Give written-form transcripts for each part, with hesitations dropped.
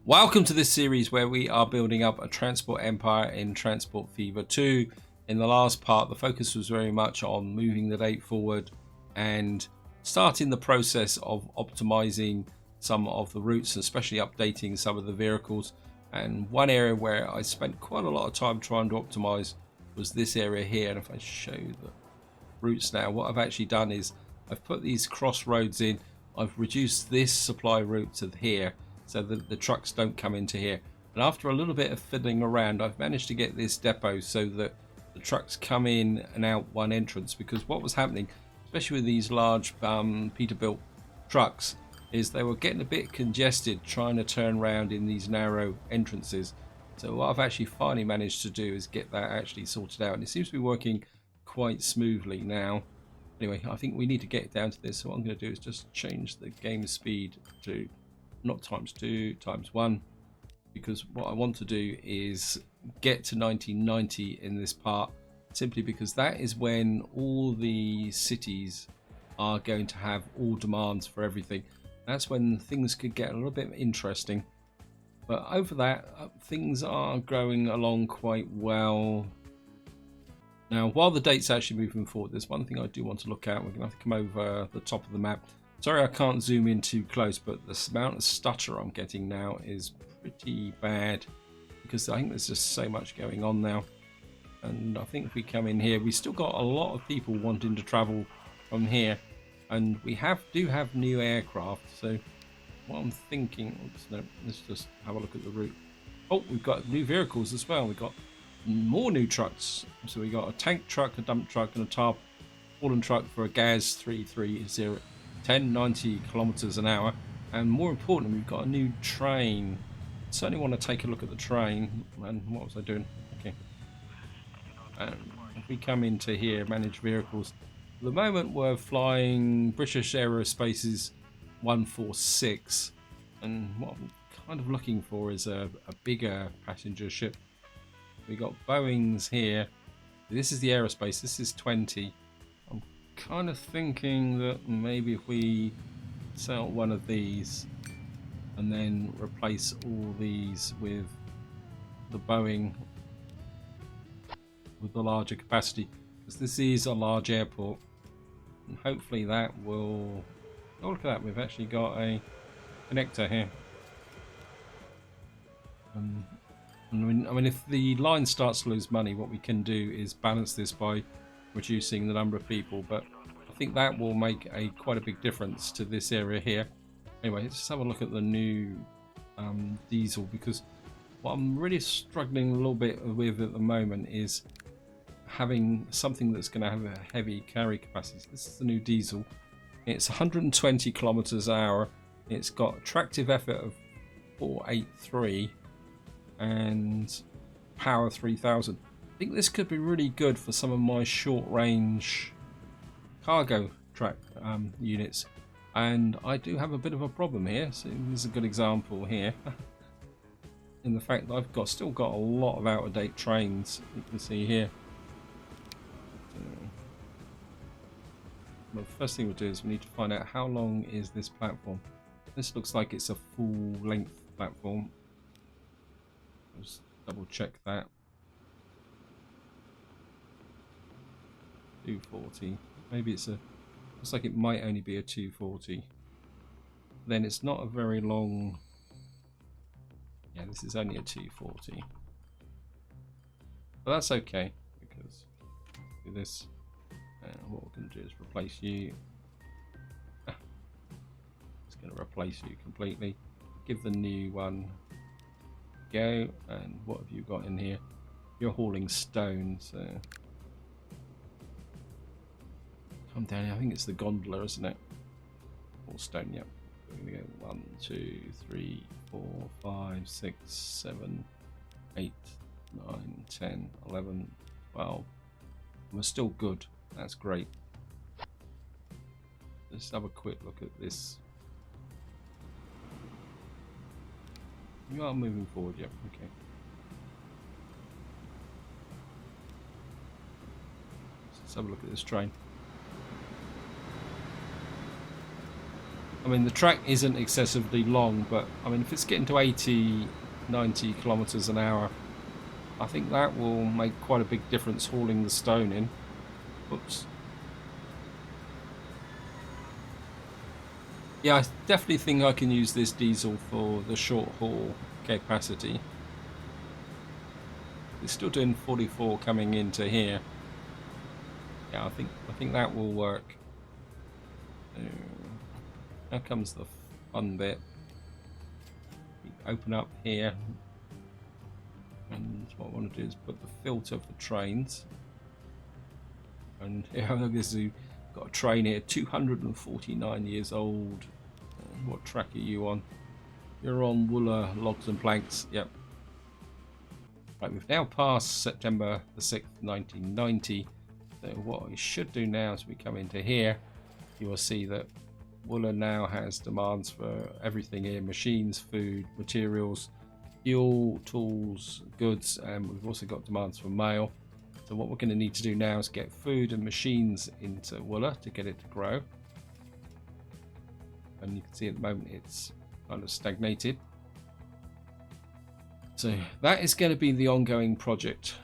Welcome to this series where we are building up a transport empire in Transport Fever 2. In the last part, the focus was very much on moving the date forward and starting the process of optimizing some of the routes, especially updating some of the vehicles. And one area where I spent quite a lot of time trying to optimize was this area here. And if I show the routes now, what I've actually done is I've put these crossroads in. I've reduced this supply route to here so that the trucks don't come into here. And after a little bit of fiddling around, I've managed to get this depot so that the trucks come in and out one entrance, because what was happening, especially with these large Peterbilt trucks, is they were getting a bit congested trying to turn around in these narrow entrances. So what I've actually finally managed to do is get that actually sorted out, and it seems to be working quite smoothly now. Anyway, I think we need to get down to this, so what I'm going to do is just change the game speed to not ×2, ×1, because what I want to do is get to 1990 in this part, simply because that is when all the cities are going to have all demands for everything. That's when things could get a little bit interesting. But over that, things are going along quite well. Now, while the date's actually moving forward, there's one thing I do want to look at. We're going to have to come over the top of the map. Sorry I can't zoom in too close, but the amount of stutter I'm getting now is pretty bad, because I think there's just so much going on now. And I think if we come in here, we still got a lot of people wanting to travel from here, and we do have new aircraft. So what I'm thinking, oops, no, let's just have a look at the route. Oh, we've got new vehicles as well. We've got more new trucks. So we got a tank truck, a dump truck, and a tarpaulin truck for a GAZ 330 1090 kilometers an hour. And more importantly, we've got a new train. Certainly want to take a look at the train. And what was I doing? Okay. If we come into here, manage vehicles. At the moment we're flying British Aerospace's 146, and what I'm kind of looking for is a bigger passenger ship. We got Boeing's here. This is the Aerospace. This is 20. I'm kind of thinking that maybe if we sell one of these and then replace all these with the Boeing with the larger capacity, because this is a large airport, and hopefully that will... Oh, look at that, we've actually got a connector here. I mean, if the line starts to lose money, what we can do is balance this by reducing the number of people, but I think that will make quite a big difference to this area here. Anyway, let's just have a look at the new diesel, because what I'm really struggling a little bit with at the moment is having something that's going to have a heavy carry capacity. This is the new diesel. It's 120 kilometers an hour. It's got tractive effort of 483 and power 3000. I think this could be really good for some of my short range cargo track units, and I do have a bit of a problem here. So this is a good example here in the fact that I've still got a lot of out-of-date trains. You can see here. Well, the first thing we'll do is we need to find out how long is this platform. This looks like it's a full length platform. Just double check that. 240. Maybe it's looks like it might only be a 240. Then it's not a very long. Yeah, this is only a 240. But that's okay, because do this. What we're going to do is replace you. It's going to replace you completely. Give the new one a go. And what have you got in here? You're hauling stone, so come down here. I think it's the gondola, isn't it? All stone, yep. We're going to go 1, 2, 3, 4, 5, 6, 7, 8, 9, 10, 11, 12. We're still good. That's great. Let's have a quick look at this. You are moving forward, yep, okay. Let's have a look at this train. I mean, the track isn't excessively long, but I mean, if it's getting to 80, 90 kilometers an hour, I think that will make quite a big difference hauling the stone in. Oops. Yeah, I definitely think I can use this diesel for the short haul capacity. It's still doing 44 coming into here. Yeah, I think that will work. Now comes the fun bit. Open up here, and what I want to do is put the filter for trains. And yeah, look, this is got a train here, 249 years old. What track are you on? You're on Wooler Logs and Planks. Yep. Right, we've now passed September the 6th, 1990. So what we should do now as we come into here, you will see that Wooler now has demands for everything here: machines, food, materials, fuel, tools, goods, and we've also got demands for mail. So what we're going to need to do now is get food and machines into Wooler to get it to grow. And you can see at the moment it's kind of stagnated. So that is going to be the ongoing project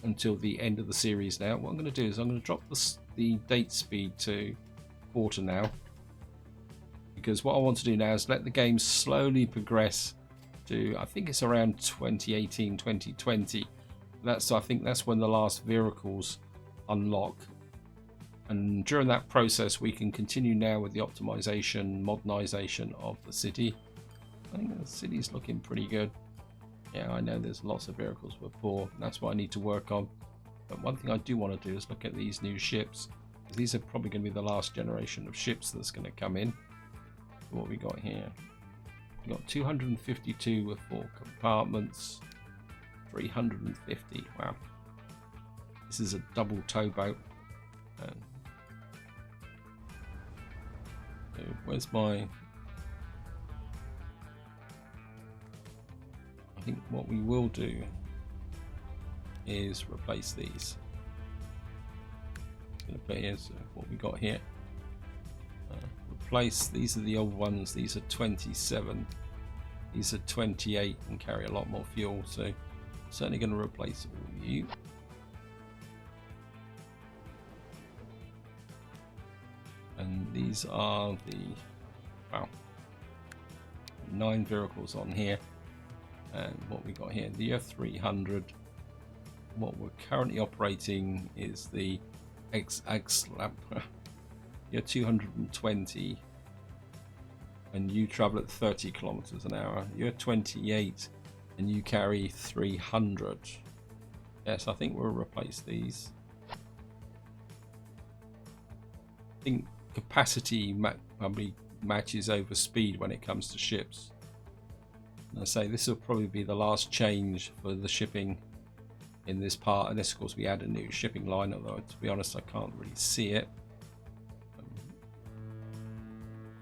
until the end of the series now. What I'm going to do is I'm going to drop the date speed to quarter now, because what I want to do now is let the game slowly progress to, I think it's around 2018, 2020. I think that's when the last vehicles unlock, and during that process we can continue now with the optimization, modernization of the city. I think the city's looking pretty good. Yeah, I know there's lots of vehicles were poor. That's what I need to work on. But one thing I do want to do is look at these new ships. These are probably going to be the last generation of ships that's going to come in. What we got here? We got 252 with 4 compartments. 350. Wow. This is a double towboat. So where's my... I think what we will do is replace these. I'm going to put here, so what we got here. Replace, these are the old ones, these are 27. These are 28 and carry a lot more fuel, so I'm certainly going to replace all of you. And these are the, wow, 9 vehicles on here. And what we got here, the F300. What we're currently operating is the FxUK. You're 220, and you travel at 30 kilometers an hour. You're 28, and you carry 300. Yes, I think we'll replace these. I think capacity probably matches over speed when it comes to ships. And I say this will probably be the last change for the shipping in this part. And this, of course, we add a new shipping line, although to be honest I can't really see it.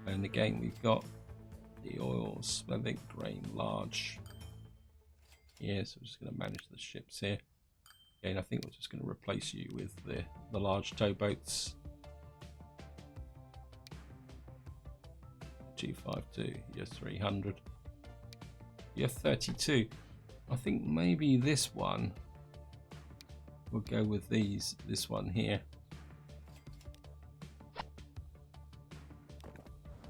And again we've got the oil, smelling, grain, large. Yeah, so we're just going to manage the ships here. Again, I think we're just going to replace you with the large towboats. 252, you're 300. You're 32. I think maybe this one we'll go with this one here.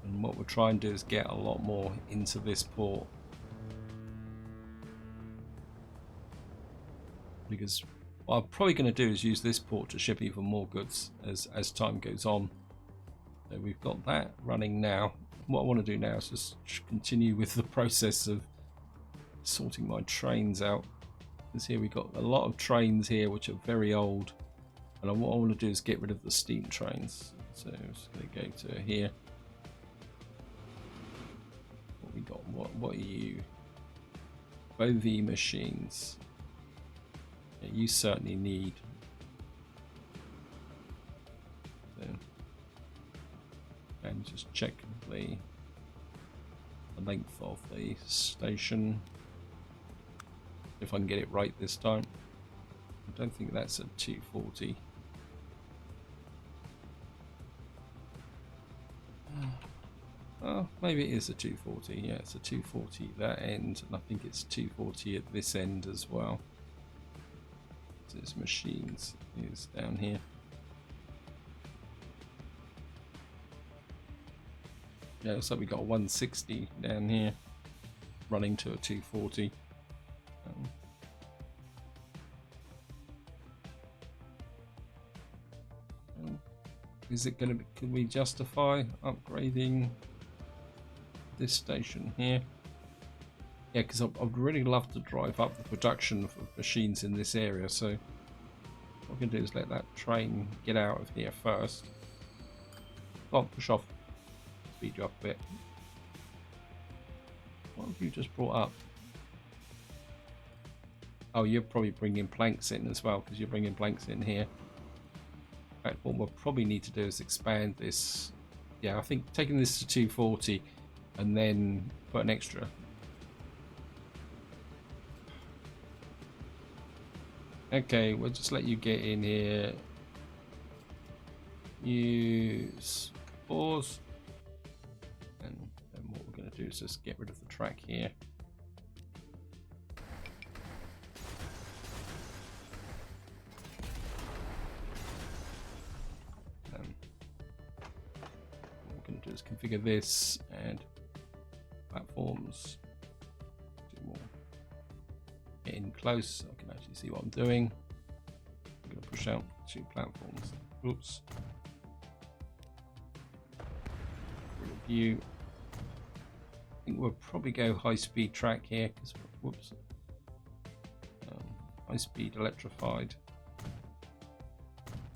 And what we'll try and do is get a lot more into this port, because what I'm probably going to do is use this port to ship even more goods as time goes on. So we've got that running now. What I want to do now is just continue with the process of sorting my trains out, because here we've got a lot of trains here which are very old, and what I want to do is get rid of the steam trains. So I'm just going to go to here. What we got? What are you? Bovie machines. Yeah, you certainly need. So, and just check the length of the station. If I can get it right this time. I don't think that's a 240. Oh, maybe it is a 240. Yeah, it's a 240 that end, and I think it's 240 at this end as well. So this machines is down here. Yeah, looks like we got a 160 down here, running to a 240. Is it going to be? Can we justify upgrading this station here? Yeah, because I'd really love to drive up the production of machines in this area. So what we're going to do is let that train get out of here first. Go on, push off. Speed you up a bit. What have you just brought up? Oh, you're probably bringing planks in as well, because you're bringing planks in here. In fact, what we'll probably need to do is expand this. Yeah, I think taking this to 240 and then put an extra. Okay, we'll just let you get in here. Use pause. And then what we're going to do is just get rid of the track here. What we're going to do is configure this and platforms. Do more. Get in close so I can actually see what I'm doing. I'm going to push out 2 platforms. Oops. Review. I think we'll probably go high-speed track here because whoops. High-speed electrified.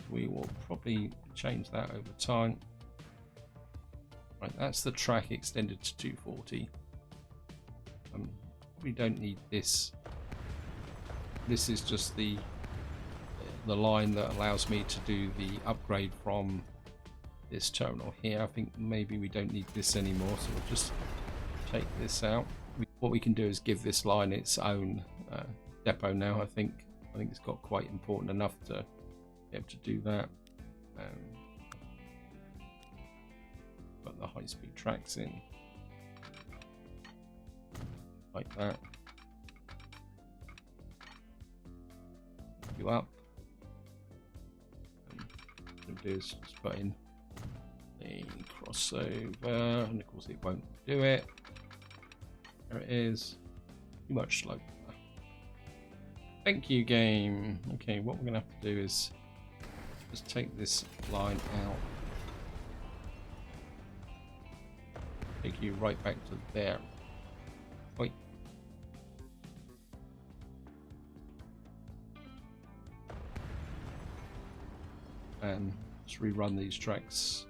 We will probably change that over time. Right, that's the track extended to 240. We don't need this. This is just the line that allows me to do the upgrade from this terminal here. I think maybe we don't need this anymore, so we'll just take this out. What we can do is give this line its own depot now. I think it's got quite important enough to be able to do that. Put the high-speed tracks in like that. You up. And what we'll do is just put in a crossover, and of course it won't do it. There it is. Too much slope. Thank you, game. Okay, what we're gonna have to do is just take this line out. Take you right back to there. Wait. And just rerun these tracks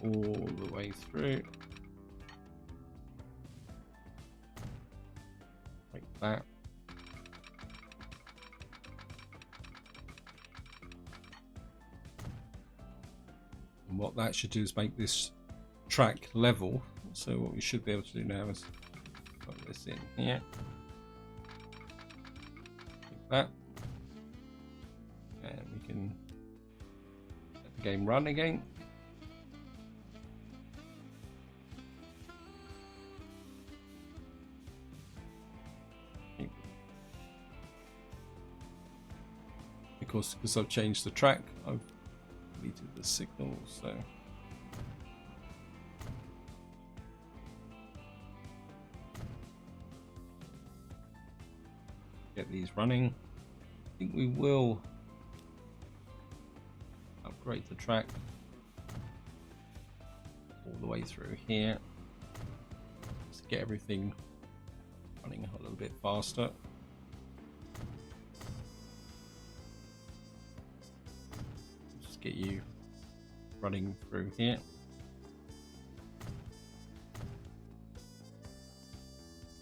all the way through. Like that. And what that should do is make this track level. So what we should be able to do now is put this in here. Like that. And we can let the game run again. Because I've changed the track, I've deleted the signal, so get these running. I think we will upgrade the track all the way through here to get everything running a little bit faster. Get you running through here.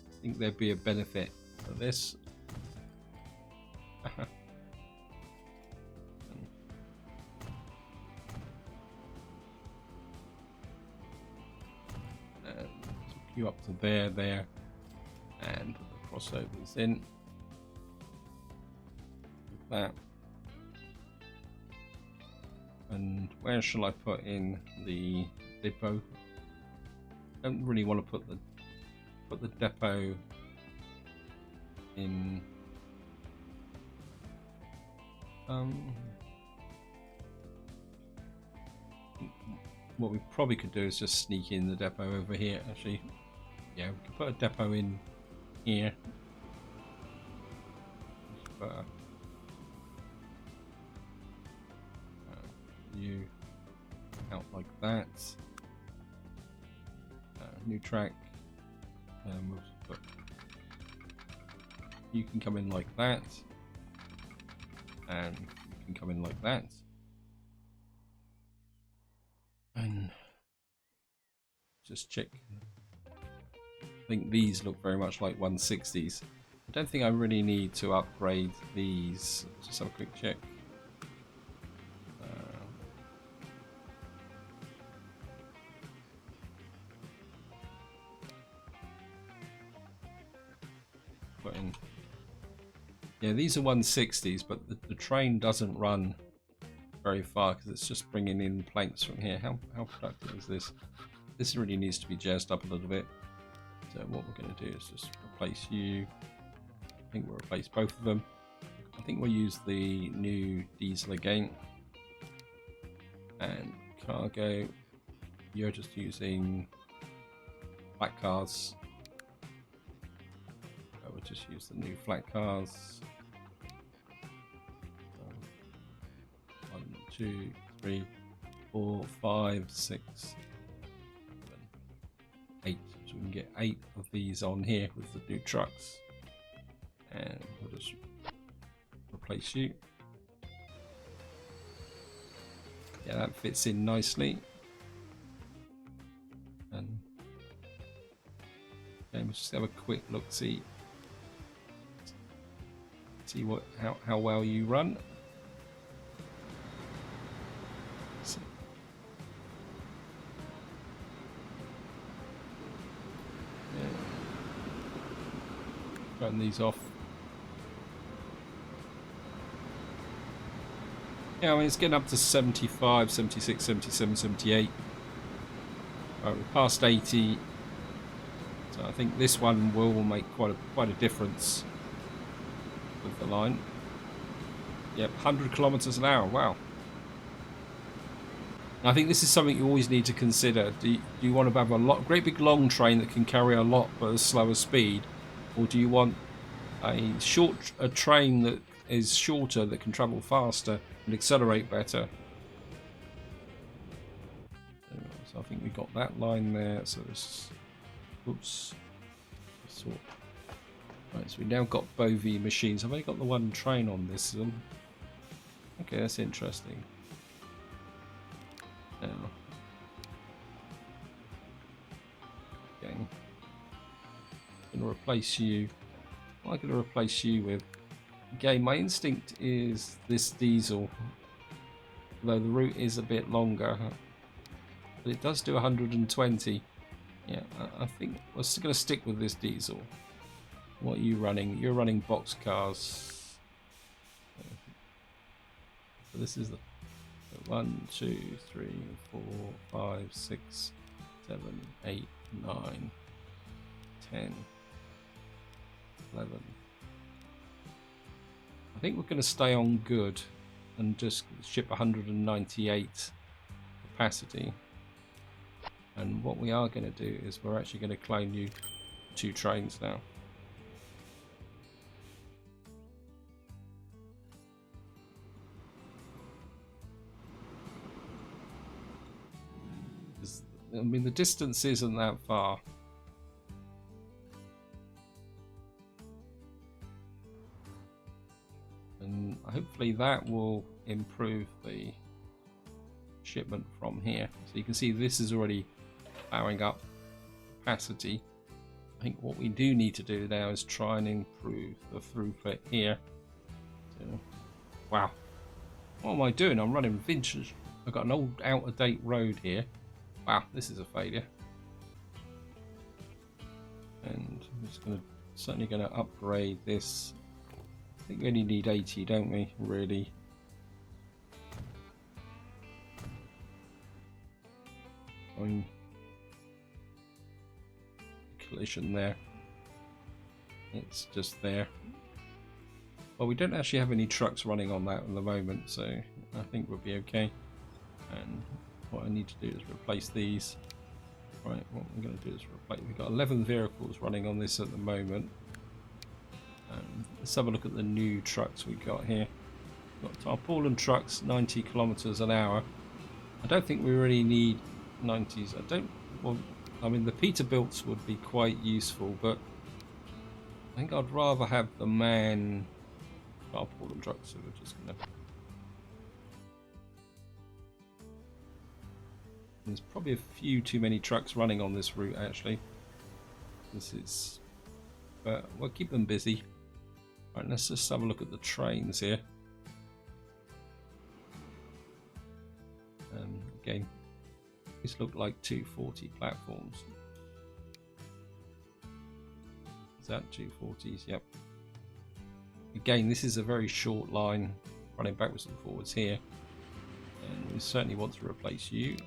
I think there'd be a benefit for this. You up to there, and put the crossovers in. Like that. And where shall I put in the depot? I don't really want to put the depot in. What we probably could do is just sneak in the depot over here. Actually, yeah, we could put a depot in here. Put you out like that. New track. We'll put, you can come in like that, and you can come in like that. And just check. I think these look very much like 160s. I don't think I really need to upgrade these. Just have a quick check. Put in. Yeah, these are 160s, but the train doesn't run very far because it's just bringing in planks from here. How productive is this? This really needs to be jazzed up a little bit. So what we're going to do is just replace you. I think we'll replace both of them. I think we'll use the new diesel again. And cargo, you're just using flat cars. We'll just use the new flat cars. 1, 2, 3, 4, 5, 6, 7, 8. So we can get 8 of these on here with the new trucks. And we'll just replace you. Yeah, that fits in nicely. And we'll just have a quick look, see what how well you run. Yeah. Turn these off. Yeah, I mean, it's getting up to 75, 76, 77, 78. Right, we're past 80. So I think this one will make quite a difference with the line. Yep, 100 kilometers an hour. Wow. I think this is something you always need to consider. Do you want to have a great big long train that can carry a lot but at a slower speed, or do you want a train that is shorter that can travel faster and accelerate better? So I think we got that line there. So this, oops. Right, so we now got Bovie machines. I've only got the one train on this one. Okay, that's interesting. Now, okay, I'm going to replace you. What am I going to replace you with? Again, my instinct is this diesel, although the route is a bit longer, but it does do 120. Yeah, I think we're still going to stick with this diesel. What are you running? You're running box cars. So this is the 1, 2, 3, 4, 5, 6, 7, 8, 9, 10, 11. I think we're going to stay on good and just ship 198 capacity. And what we are going to do is we're actually going to clone you 2 trains now. I mean, the distance isn't that far. And hopefully that will improve the shipment from here. So you can see this is already powering up capacity. I think what we do need to do now is try and improve the throughput here. So, wow. What am I doing? I'm running vintage. I've got an old out-of-date road here. Wow, this is a failure. And I'm just certainly going to upgrade this. I think we only need 80, don't we? Really. mean, collision there. It's just there. Well, we don't actually have any trucks running on that at the moment, so I think we'll be okay. And what I need to do is replace these. Right, what we're going to do is replace. We've got 11 vehicles running on this at the moment. Let's have a look at the new trucks we got here. We've got tarpaulin trucks, 90 kilometers an hour. I don't think we really need 90s. Well, I mean, the Peterbilts would be quite useful, but I think I'd rather have the MailAnd tarpaulin trucks. So we're just going to. There's probably a few too many trucks running on this route, actually. But we'll keep them busy. Right, let's just have a look at the trains here. Again, these look like 240 platforms. Is that 240s? Yep. Again, this is a very short line running backwards and forwards here. And we certainly want to replace you.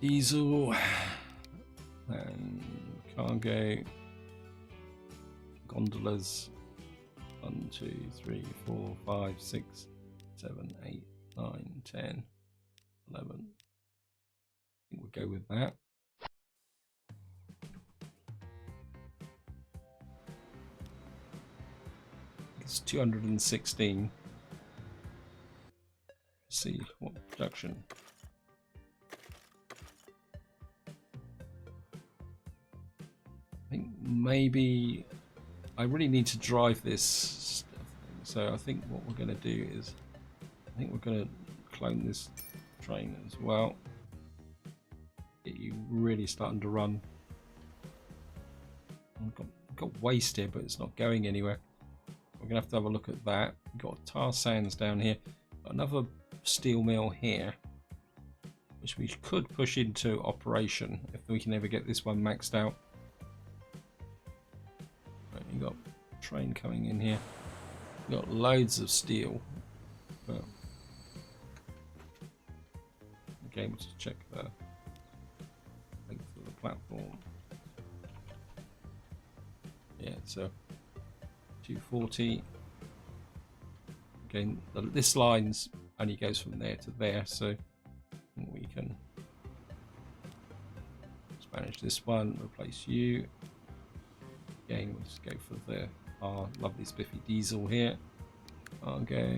Diesel and cargo gondolas. 1, 2, 3, 4, 5, 6, 7, 8, 9, 10, 11. I think we'll go with that. It's 216. Let's see what production. I think maybe I really need to drive this stuff. So I think what we're going to do is I think we're going to clone this train as well. Get you really starting to run. I've got waste here, but it's not going anywhere. We're going to have a look at that. We've got tar sands down here. Got another steel mill here, which we could push into operation if we can ever get this one maxed out. Right, you got a train coming in here. We've got loads of steel, but again, we'll just check the length of the platform. Yeah, so 240. Again, this line's only goes from there to there, so we can just manage this one, replace you. Again, we'll just go for our lovely spiffy diesel here. I'll go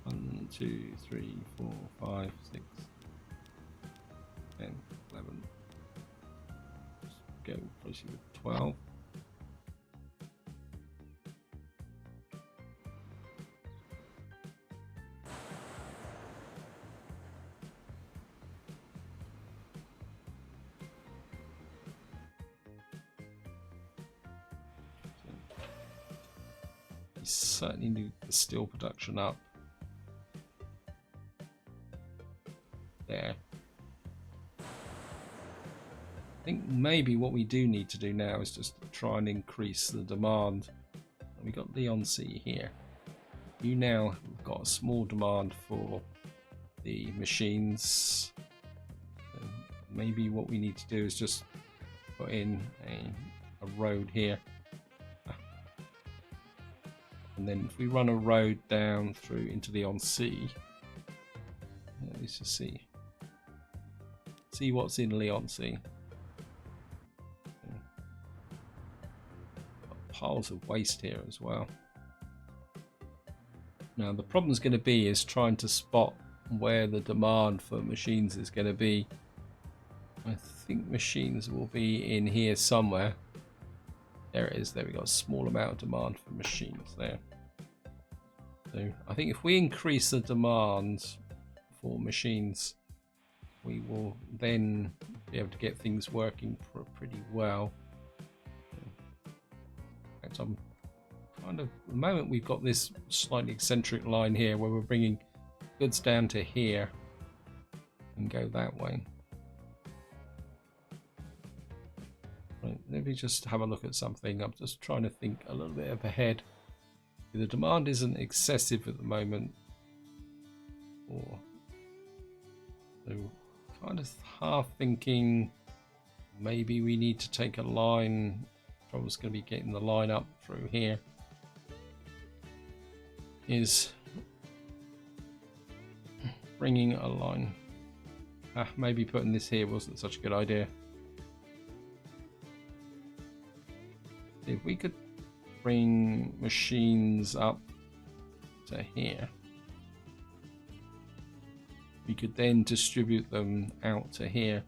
1, 2, 3, 4, 5, 6, 10, 11. Just go closely with 12. Certainly need the steel production up there. I think maybe what we do need to do now is just try and increase the demand. We got Leon C here. You now have got a small demand for the machines. And maybe what we need to do is just put in a road here. And then if we run a road down through into the on-sea, let's just see what's in Leon-C. Got piles of waste here as well. Now the problem is going to be is trying to spot where the demand for machines is going to be. I think machines will be in here somewhere. There it is. There we got a small amount of demand for machines there. So I think if we increase the demand for machines, we will then be able to get things working pretty well. In fact, I'm kind of, at the moment we've got this slightly eccentric line here where we're bringing goods down to here and go that way. Right, let me just have a look at something. I'm just trying to think a little bit up ahead. The demand isn't excessive at the moment. Or so kind of half thinking maybe we need to take a line. Trouble is going to be getting the line up through here. Is bringing a line. Maybe putting this here wasn't such a good idea. If we could bring machines up to here, we could then distribute them out to here.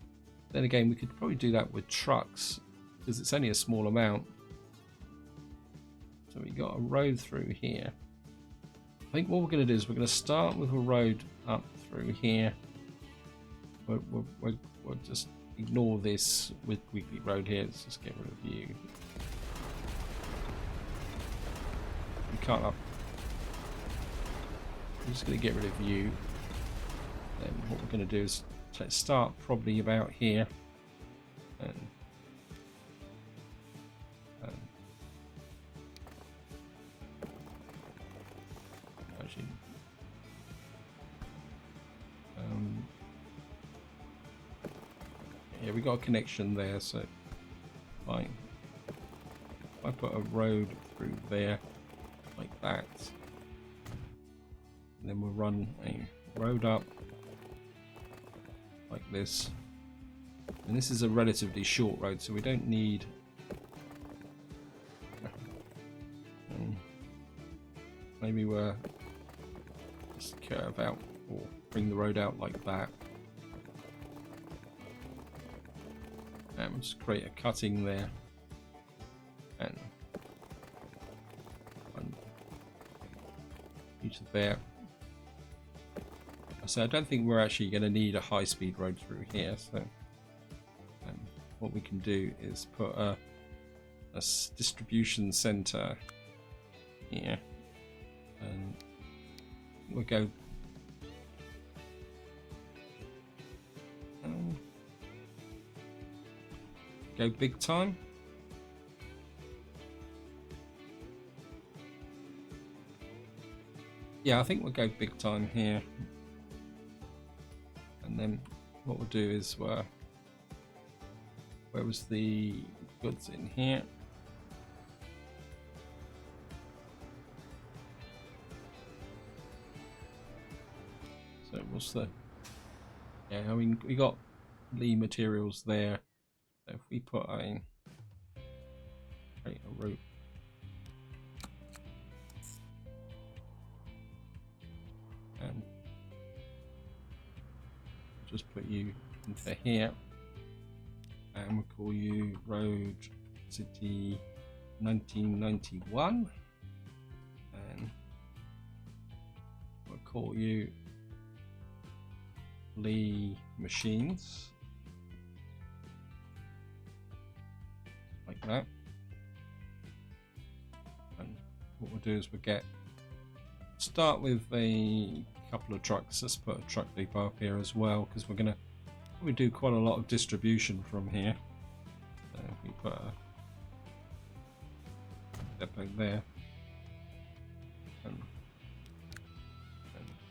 Then again, we could probably do that with trucks because it's only a small amount. So we got a road through here. I think what we're going to do is we're going to start with a road up through here. We'll just ignore this with weekly road here. Let's just get rid of you. We can't up. I'm just going to get rid of you. Then what we're going to do is start probably about here. And actually, yeah, we got a connection there, so fine. If I put a road through there like that, and then we'll run a road up like this, and this is a relatively short road, so we don't need maybe we'll just curve out or bring the road out like that, and we'll just create a cutting there and each of there. So I don't think we're actually going to need a high-speed road through here. So what we can do is put a distribution center here, and we'll go big time. Yeah, I think we'll go big time here. And then what we'll do is where was the goods in here? So what's the, yeah, I mean, we got the materials there. So if we put a route, and just put you into here, and we'll call you Road City 1991, and we'll call you Lee Machines, like that. And what we'll do is we'll start with a couple of trucks. Let's put a truck depot up here as well, because we're gonna probably do quite a lot of distribution from here. So if we put a depot there, and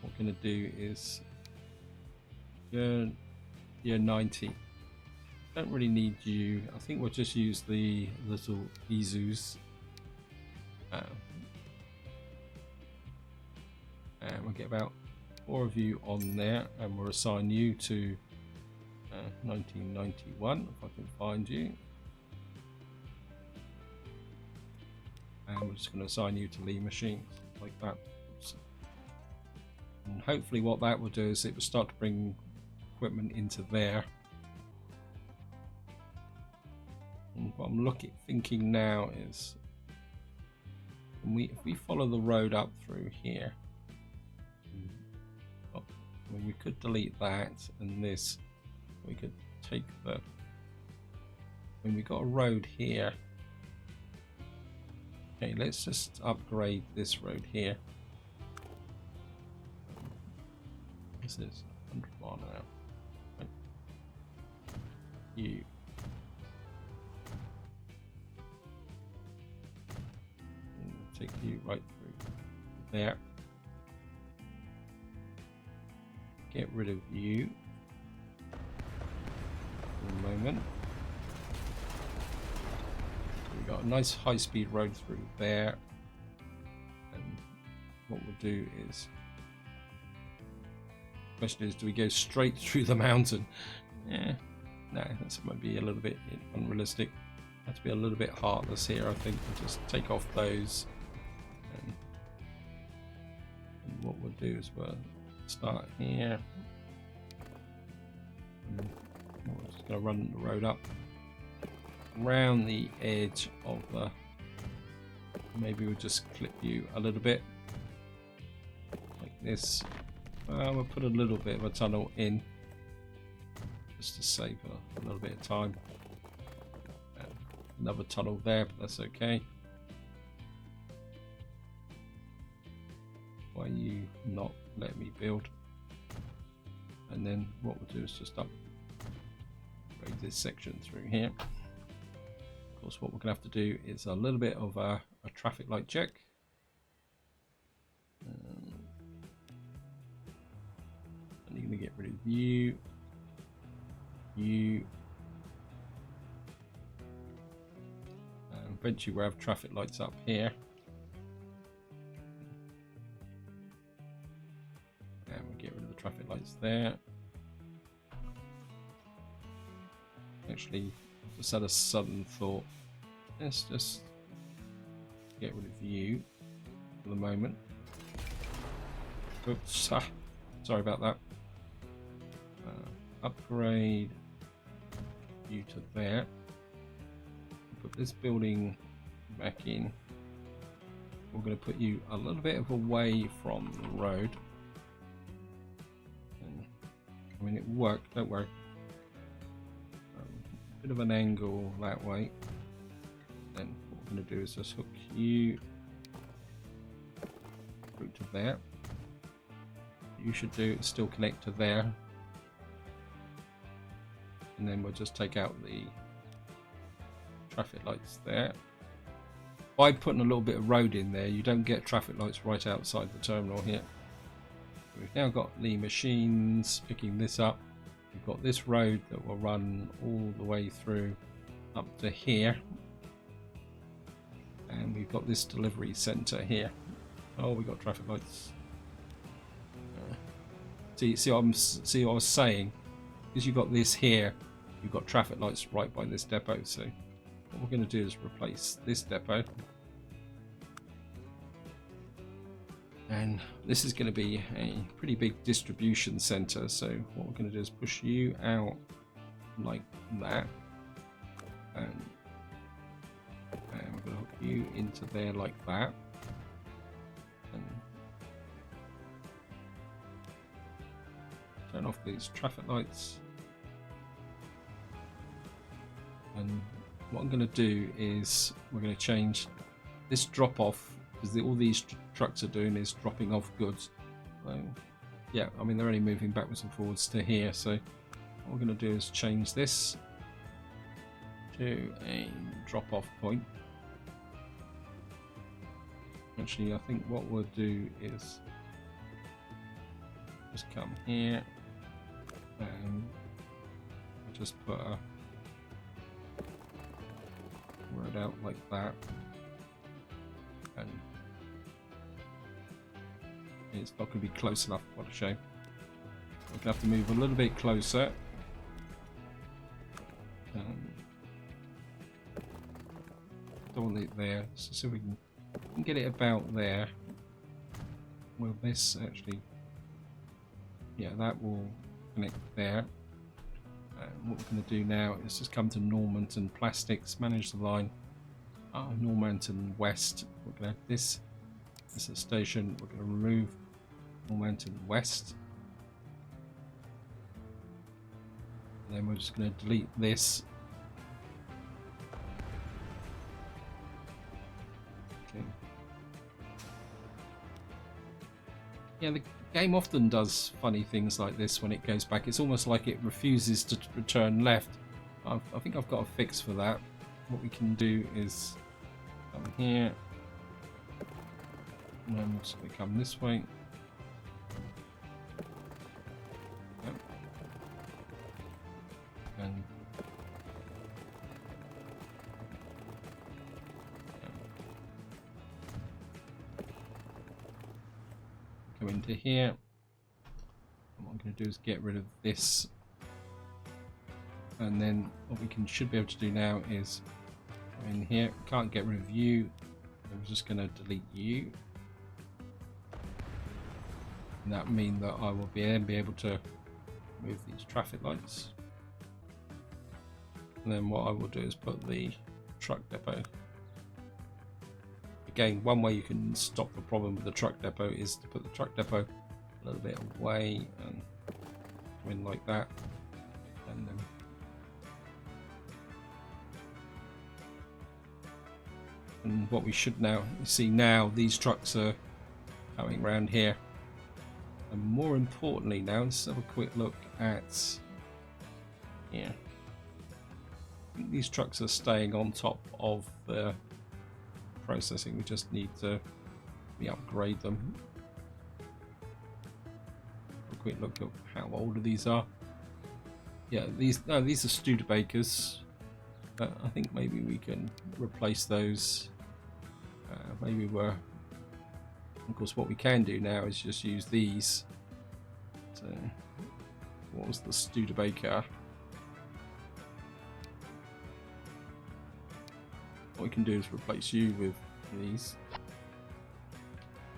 what we're gonna do is you're 90. Don't really need you. I think we'll just use the little Izus. And we'll get about 4 of you on there, and we'll assign you to 1991 if I can find you, and we're just going to assign you to Lee Machines like that. And hopefully what that will do is it will start to bring equipment into there. And what I'm thinking now is, if we follow the road up through here, I mean, we could delete that, and this we could take the, when we got a road here. Okay, let's just upgrade this road here. This is 100 mile an hour. Right. You. And take you right through there. rid of you for the moment. We've got a nice high-speed road through there, and what we'll do is, the question is, do we go straight through the mountain? Yeah, no, that might be a little bit unrealistic. Have to be a little bit heartless here, I think. We'll just take off those, and what we'll do is we'll start here, and we're just going to run the road up around the edge of the, maybe we'll just clip you a little bit like this. We'll put a little bit of a tunnel in just to save a little bit of time. Another tunnel there, but that's okay. Why you not let me build? And then what we'll do is just upgrade this section through here. Of course, what we're going to have to do is a little bit of a traffic light check. And you're going to get rid of you. Eventually we'll have traffic lights up here. And we'll get rid of the traffic lights there. Actually, I just had a sudden thought. Let's just get rid of you for the moment. Oops, sorry about that. Upgrade you to there. Put this building back in. We're going to put you a little bit of away from the road. And, I mean, it worked, don't worry. Bit of an angle that way. Then what we're going to do is just hook you through to there. You should do is still connect to there. And then we'll just take out the traffic lights there. By putting a little bit of road in there, you don't get traffic lights right outside the terminal here. We've now got the machines picking this up. We've got this road that will run all the way through up to here, and we've got this delivery center here. Oh, we got traffic lights. See what I was saying? Because you've got this here, you've got traffic lights right by this depot. So what we're going to do is replace this depot, and this is going to be a pretty big distribution center. So what we're going to do is push you out like that, and we're going to hook you into there like that, and turn off these traffic lights. And what I'm going to do is we're going to change this drop off, because all these trucks are doing is dropping off goods. So yeah, I mean, they're only moving backwards and forwards to here. So what we're going to do is change this to a drop off point. Actually, I think what we'll do is just come here and just put a word out like that, and it's not going to be close enough. What a shame. We're going to have to move a little bit closer. Don't want it there, so we can get it about there. Well, this actually, yeah, that will connect there. What we're going to do now is just come to Normanton Plastics, manage the line. Normanton West. We're going to have this as a station. We're going to remove Normanton West. And then we're just going to delete this. Okay. Yeah, the game often does funny things like this when it goes back. It's almost like it refuses to return left. I think I've got a fix for that. What we can do is come here, and then we're just going to come this way. into here. And what I'm going to do is get rid of this, and then what we should be able to do now is go in here. Can't get rid of you. I'm just going to delete you, and that means that I will be able to move these traffic lights. And then what I will do is put the truck depot. Again, one way you can stop the problem with the truck depot is to put the truck depot a little bit away and come in like that, and then what we should now see now, these trucks are coming around here, and more importantly now, let's have a quick look at here. I think these trucks are staying on top of the processing. We just need to upgrade them. A quick look at how old these are. Yeah, these are Studebakers. I think maybe we can replace those. Of course, what we can do now is just use these. So, what was the Studebaker? What we can do is replace you with these,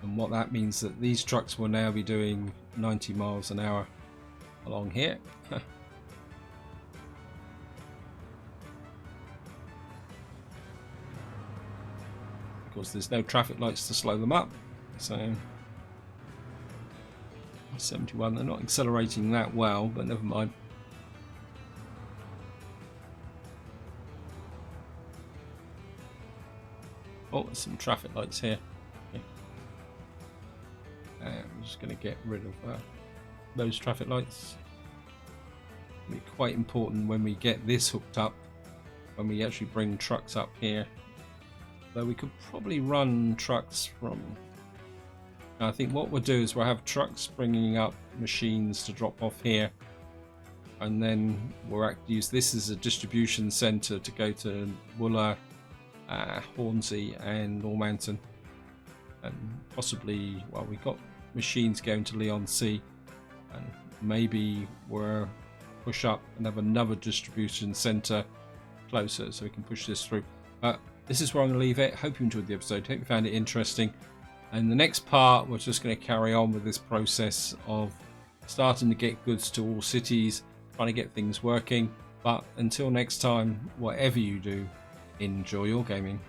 and what that means that these trucks will now be doing 90 miles an hour along here. Of course, there's no traffic lights to slow them up, so 71, they're not accelerating that well, but never mind. Oh, there's some traffic lights here. Okay. I'm just going to get rid of those traffic lights. It'll be quite important when we get this hooked up, when we actually bring trucks up here. Though we could probably run trucks from... I think what we'll do is we'll have trucks bringing up machines to drop off here, and then we'll use this as a distribution centre to go to Wooler, Hornsey and Normanton, and possibly, well, we've got machines going to Leon C, and maybe we'll push up and have another distribution centre closer so we can push this through. This is where I'm going to leave it. Hope you enjoyed the episode. Hope you found it interesting. And the next part, we're just going to carry on with this process of starting to get goods to all cities, trying to get things working. But until next time, whatever you do, enjoy your gaming.